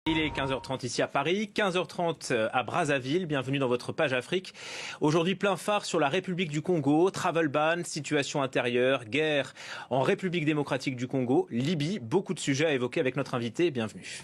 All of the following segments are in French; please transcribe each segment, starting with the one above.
Il est 15h30 ici à Paris, 15h30 à Brazzaville. Bienvenue dans votre page Afrique. Aujourd'hui, plein phare sur la République du Congo, travel ban, situation intérieure, guerre en République démocratique du Congo, Libye. Beaucoup de sujets à évoquer avec notre invité. Bienvenue.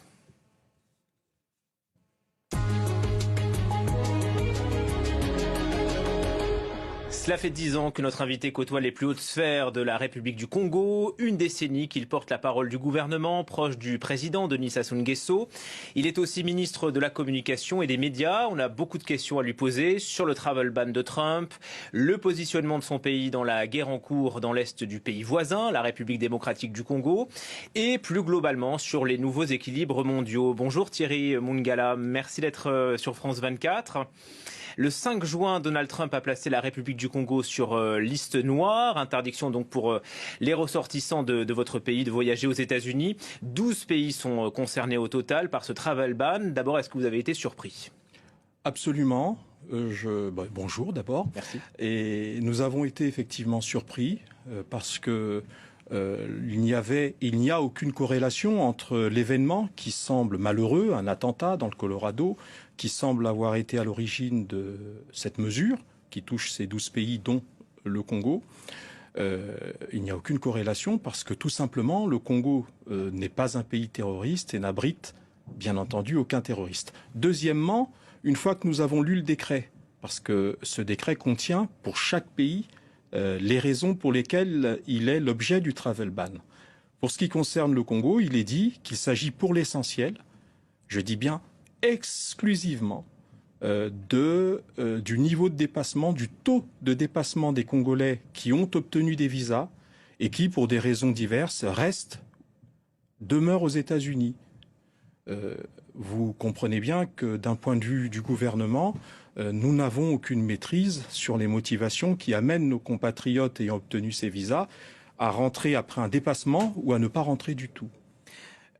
Cela fait 10 ans que notre invité côtoie les plus hautes sphères de la République du Congo. Une décennie qu'il porte la parole du gouvernement, proche du président Denis Sassou Nguesso. Il est aussi ministre de la Communication et des Médias. On a beaucoup de questions à lui poser sur le travel ban de Trump, le positionnement de son pays dans la guerre en cours dans l'est du pays voisin, la République démocratique du Congo, et plus globalement sur les nouveaux équilibres mondiaux. Bonjour Thierry Mungala, merci d'être sur France 24. Le 5 juin, Donald Trump a placé la République du Congo sur liste noire. Interdiction donc pour les ressortissants de votre pays de voyager aux États-Unis. 12 pays sont concernés au total par ce travel ban. D'abord, est-ce que vous avez été surpris ? Absolument. Bonjour d'abord. Merci. Et nous avons été effectivement surpris parce que il n'y a aucune corrélation entre l'événement qui semble malheureux, un attentat dans le Colorado, qui semble avoir été à l'origine de cette mesure, qui touche ces 12 pays, dont le Congo. Il n'y a aucune corrélation parce que tout simplement, le Congo n'est pas un pays terroriste et n'abrite, bien entendu, aucun terroriste. Deuxièmement, une fois que nous avons lu le décret, parce que ce décret contient, pour chaque pays, les raisons pour lesquelles il est l'objet du travel ban. Pour ce qui concerne le Congo, il est dit qu'il s'agit pour l'essentiel, je dis bien exclusivement, du niveau de dépassement, du taux de dépassement des Congolais qui ont obtenu des visas et qui, pour des raisons diverses, demeurent aux États-Unis. Vous comprenez bien que d'un point de vue du gouvernement, nous n'avons aucune maîtrise sur les motivations qui amènent nos compatriotes ayant obtenu ces visas à rentrer après un dépassement ou à ne pas rentrer du tout.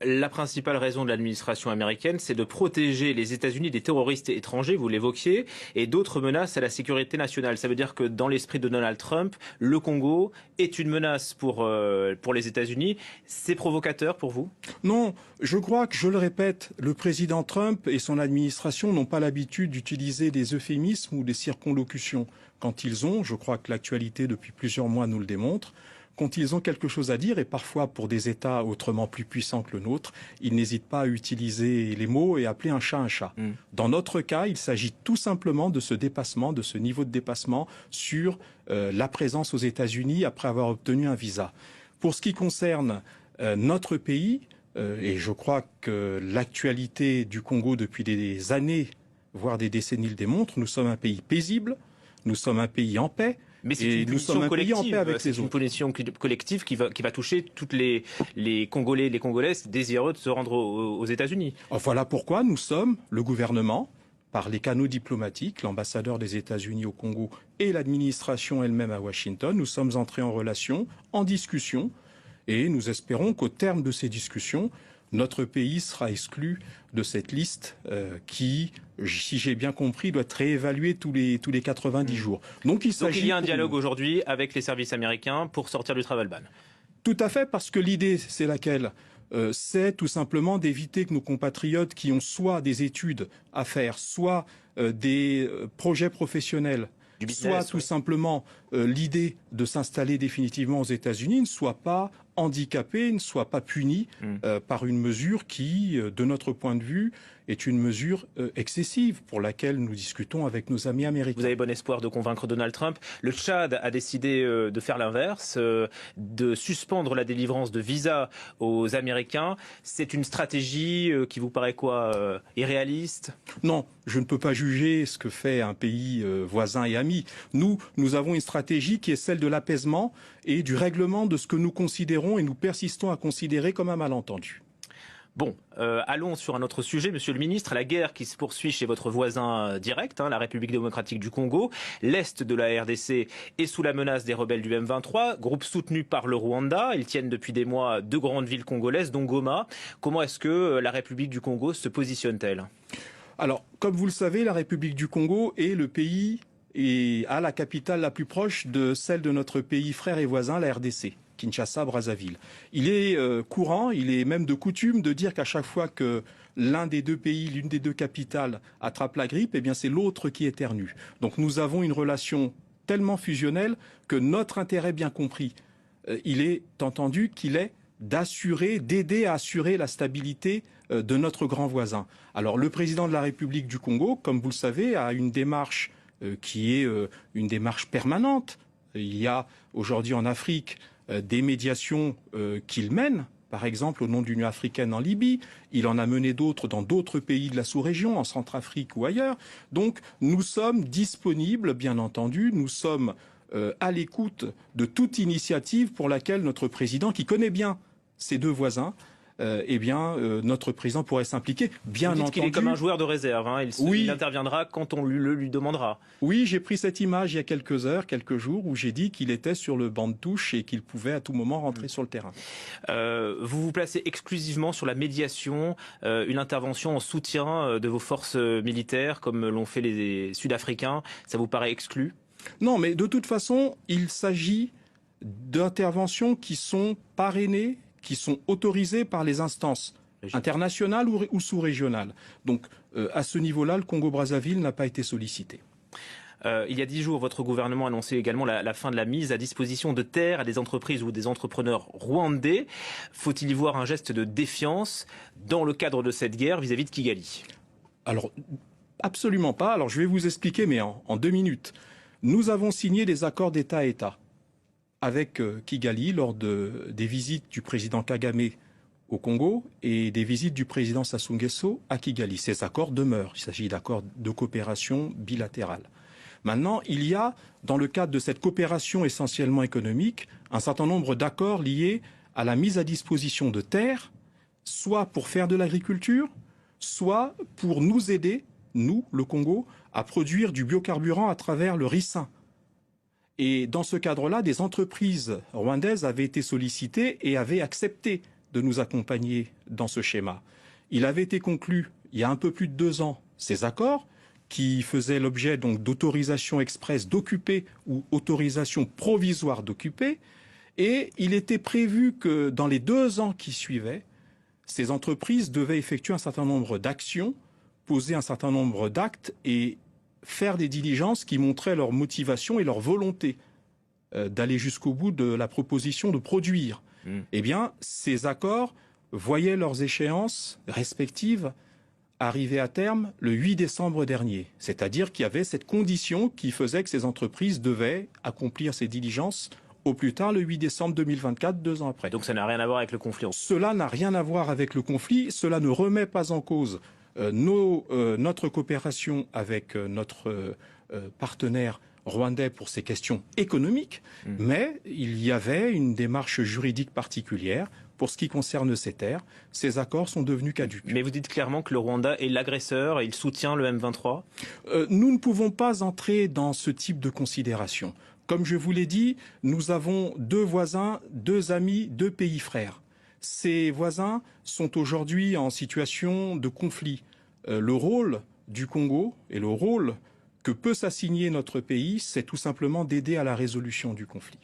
La principale raison de l'administration américaine, c'est de protéger les États-Unis des terroristes étrangers, vous l'évoquiez, et d'autres menaces à la sécurité nationale. Ça veut dire que dans l'esprit de Donald Trump, le Congo est une menace pour les États-Unis. C'est provocateur pour vous ? Non, je crois que, je le répète, le président Trump et son administration n'ont pas l'habitude d'utiliser des euphémismes ou des circonlocutions. Quand ils ont, je crois que l'actualité depuis plusieurs mois nous le démontre, quand ils ont quelque chose à dire, et parfois pour des États autrement plus puissants que le nôtre, ils n'hésitent pas à utiliser les mots et appeler un chat un chat. Dans notre cas, il s'agit tout simplement de ce dépassement, de ce niveau de dépassement sur la présence aux États-Unis après avoir obtenu un visa. Pour ce qui concerne notre pays, et je crois que l'actualité du Congo depuis des années, voire des décennies le démontre, nous sommes un pays paisible, nous sommes un pays en paix. Mais c'est une punition collective. C'est une punition collective qui va toucher toutes les Congolais et les Congolaises désireux de se rendre aux États-Unis. Voilà pourquoi nous sommes, le gouvernement, par les canaux diplomatiques, l'ambassadeur des États-Unis au Congo et l'administration elle-même à Washington, nous sommes entrés en relation, en discussion, et nous espérons qu'au terme de ces discussions, notre pays sera exclu de cette liste qui, si j'ai bien compris, doit être réévaluée tous les 90 jours. Donc il y a un dialogue aujourd'hui avec les services américains pour sortir du travel ban. Tout à fait, parce que l'idée, c'est laquelle ? C'est tout simplement d'éviter que nos compatriotes qui ont soit des études à faire, soit des projets professionnels, soit tout simplement l'idée de s'installer définitivement aux États-Unis ne soient pas handicapés, ne soient pas punis par une mesure qui, de notre point de vue, est une mesure excessive pour laquelle nous discutons avec nos amis américains. Vous avez bon espoir de convaincre Donald Trump. Le Tchad a décidé de faire l'inverse, de suspendre la délivrance de visas aux Américains. C'est une stratégie qui vous paraît quoi, irréaliste ? Non, je ne peux pas juger ce que fait un pays voisin et ami. Nous avons une stratégie qui est celle de l'apaisement et du règlement de ce que nous considérons et nous persistons à considérer comme un malentendu. Bon, allons sur un autre sujet, Monsieur le Ministre. La guerre qui se poursuit chez votre voisin direct, la République démocratique du Congo. L'Est de la RDC est sous la menace des rebelles du M23, groupe soutenu par le Rwanda. Ils tiennent depuis des mois deux grandes villes congolaises, dont Goma. Comment est-ce que la République du Congo se positionne-t-elle ? Alors, comme vous le savez, la République du Congo est le pays et a la capitale la plus proche de celle de notre pays frère et voisin, la RDC. Kinshasa, Brazzaville. Il est courant, il est même de coutume de dire qu'à chaque fois que l'un des deux pays, l'une des deux capitales attrape la grippe, eh bien c'est l'autre qui éternue. Donc nous avons une relation tellement fusionnelle que notre intérêt bien compris, il est entendu qu'il est d'aider à assurer la stabilité de notre grand voisin. Alors le président de la République du Congo, comme vous le savez, a une démarche qui est une démarche permanente. Il y a aujourd'hui en Afrique des médiations qu'il mène, par exemple au nom de l'Union africaine en Libye. Il en a mené d'autres dans d'autres pays de la sous-région, en Centrafrique ou ailleurs. Donc nous sommes disponibles, bien entendu, nous sommes à l'écoute de toute initiative pour laquelle notre président, qui connaît bien ses deux voisins, notre président pourrait s'impliquer. Bien Vous dites entendu, qu'il est comme un joueur de réserve, hein. Il interviendra quand on lui demandera. Oui, j'ai pris cette image il y a quelques heures, quelques jours, où j'ai dit qu'il était sur le banc de touche et qu'il pouvait à tout moment rentrer sur le terrain. Vous vous placez exclusivement sur la médiation, une intervention en soutien de vos forces militaires, comme l'ont fait les Sud-Africains. Ça vous paraît exclu ? Non, mais de toute façon, il s'agit d'interventions qui sont parrainées, qui sont autorisées par les instances internationales ou sous-régionales. Donc, à ce niveau-là, le Congo-Brazzaville n'a pas été sollicité. Il y a 10 jours, votre gouvernement a annoncé également la fin de la mise à disposition de terres à des entreprises ou des entrepreneurs rwandais. Faut-il y voir un geste de défiance dans le cadre de cette guerre vis-à-vis de Kigali ? Alors, absolument pas. Alors, je vais vous expliquer, mais en 2 minutes. Nous avons signé des accords d'État à État avec Kigali lors des visites du président Kagame au Congo et des visites du président Sassou Nguesso à Kigali. Ces accords demeurent. Il s'agit d'accords de coopération bilatérale. Maintenant, il y a, dans le cadre de cette coopération essentiellement économique, un certain nombre d'accords liés à la mise à disposition de terres, soit pour faire de l'agriculture, soit pour nous aider, nous, le Congo, à produire du biocarburant à travers le ricin. Et dans ce cadre-là, des entreprises rwandaises avaient été sollicitées et avaient accepté de nous accompagner dans ce schéma. Il avait été conclu, il y a un peu plus de 2 ans, ces accords qui faisaient l'objet donc d'autorisation express d'occuper ou autorisation provisoire d'occuper. Et il était prévu que dans les 2 ans qui suivaient, ces entreprises devaient effectuer un certain nombre d'actions, poser un certain nombre d'actes et faire des diligences qui montraient leur motivation et leur volonté d'aller jusqu'au bout de la proposition de produire. Eh bien, ces accords voyaient leurs échéances respectives arriver à terme le 8 décembre dernier. C'est-à-dire qu'il y avait cette condition qui faisait que ces entreprises devaient accomplir ces diligences au plus tard le 8 décembre 2024, 2 ans après. Donc ça n'a rien à voir avec le conflit. Cela n'a rien à voir avec le conflit, cela ne remet pas en cause notre coopération avec notre partenaire rwandais pour ces questions économiques, mais il y avait une démarche juridique particulière pour ce qui concerne ces terres. Ces accords sont devenus caducs. Mais vous dites clairement que le Rwanda est l'agresseur et il soutient le M23 ? Nous ne pouvons pas entrer dans ce type de considération. Comme je vous l'ai dit, nous avons 2 voisins, 2 amis, 2 pays frères. Ces voisins sont aujourd'hui en situation de conflit. Le rôle du Congo et le rôle que peut s'assigner notre pays, c'est tout simplement d'aider à la résolution du conflit.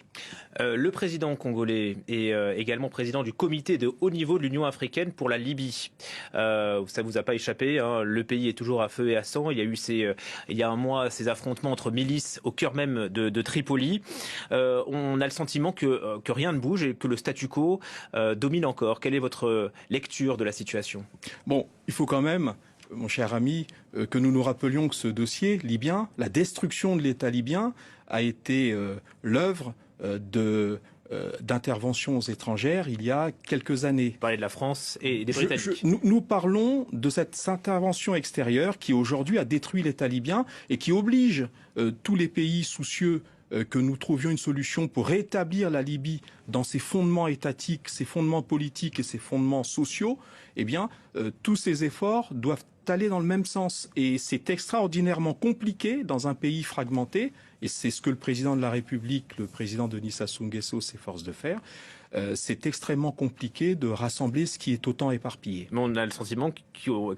Le président congolais est également président du comité de haut niveau de l'Union africaine pour la Libye. Ça ne vous a pas échappé, hein, le pays est toujours à feu et à sang. Il y a eu il y a un mois ces affrontements entre milices au cœur même de Tripoli. On a le sentiment que rien ne bouge et que le statu quo domine encore. Quelle est votre lecture de la situation ? Bon, il faut quand même, mon cher ami, que nous nous rappelions que ce dossier libyen, la destruction de l'État libyen, a été l'œuvre d'interventions étrangères il y a quelques années. Vous parlez de la France et des Britanniques. Nous parlons de cette intervention extérieure qui aujourd'hui a détruit l'État libyen et qui oblige tous les pays soucieux que nous trouvions une solution pour rétablir la Libye dans ses fondements étatiques, ses fondements politiques et ses fondements sociaux. Eh bien, tous ces efforts doivent aller dans le même sens. Et c'est extraordinairement compliqué dans un pays fragmenté, et c'est ce que le président de la République, le président Denis Sassou Nguesso, s'efforce de faire. C'est extrêmement compliqué de rassembler ce qui est autant éparpillé. Mais on a le sentiment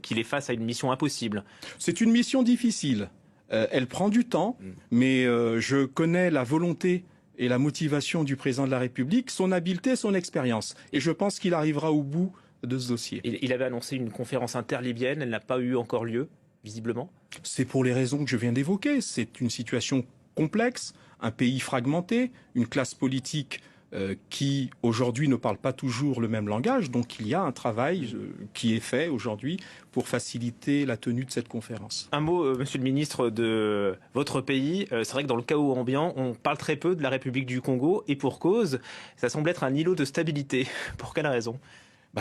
qu'il est face à une mission impossible. C'est une mission difficile. Elle prend du temps, mais je connais la volonté et la motivation du président de la République, son habileté, son expérience. Et je pense qu'il arrivera au bout de ce dossier. Il avait annoncé une conférence interlibyenne, elle n'a pas eu encore lieu, visiblement. C'est pour les raisons que je viens d'évoquer. C'est une situation complexe, un pays fragmenté, une classe politique qui aujourd'hui ne parle pas toujours le même langage. Donc il y a un travail qui est fait aujourd'hui pour faciliter la tenue de cette conférence. Un mot, monsieur le ministre, de votre pays. C'est vrai que dans le chaos ambiant, on parle très peu de la République du Congo, et pour cause, ça semble être un îlot de stabilité. Pour quelle raison ?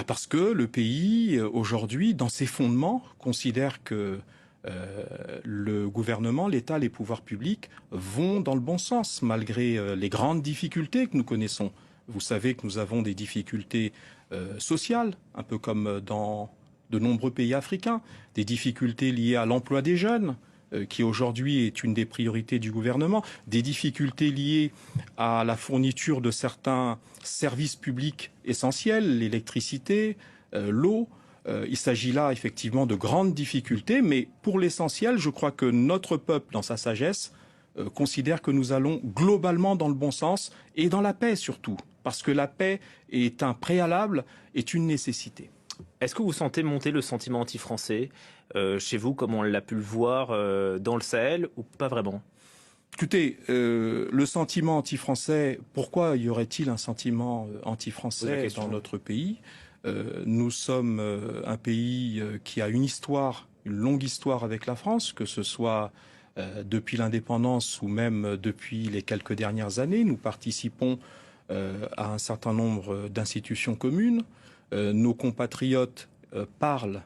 Parce que le pays, aujourd'hui, dans ses fondements, considère que le gouvernement, l'État, les pouvoirs publics vont dans le bon sens, malgré les grandes difficultés que nous connaissons. Vous savez que nous avons des difficultés sociales, un peu comme dans de nombreux pays africains, des difficultés liées à l'emploi des jeunes, qui aujourd'hui est une des priorités du gouvernement, des difficultés liées à la fourniture de certains services publics essentiels, l'électricité, l'eau. Il s'agit là effectivement de grandes difficultés, mais pour l'essentiel, je crois que notre peuple, dans sa sagesse, considère que nous allons globalement dans le bon sens et dans la paix surtout, parce que la paix est un préalable, est une nécessité. Est-ce que vous sentez monter le sentiment anti-français chez vous, comme on l'a pu le voir dans le Sahel, ou pas vraiment ? Écoutez, le sentiment anti-français, pourquoi y aurait-il un sentiment anti-français dans notre pays ? Nous sommes un pays qui a une histoire, une longue histoire avec la France, que ce soit depuis l'indépendance ou même depuis les quelques dernières années. Nous participons à un certain nombre d'institutions communes. Nos compatriotes parlent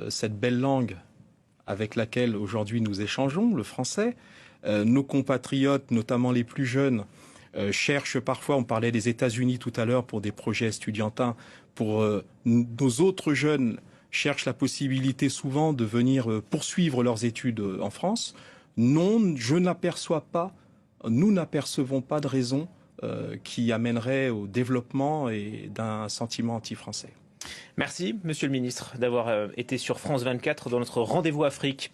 cette belle langue avec laquelle aujourd'hui nous échangeons, le français. Nos compatriotes, notamment les plus jeunes, cherchent parfois, on parlait des États-Unis tout à l'heure pour des projets estudiantins, pour nos autres jeunes cherchent la possibilité souvent de venir poursuivre leurs études en France. Non, nous n'apercevons pas de raison qui amènerait au développement et d'un sentiment anti-français. Merci, monsieur le ministre, d'avoir été sur France 24 dans notre rendez-vous Afrique.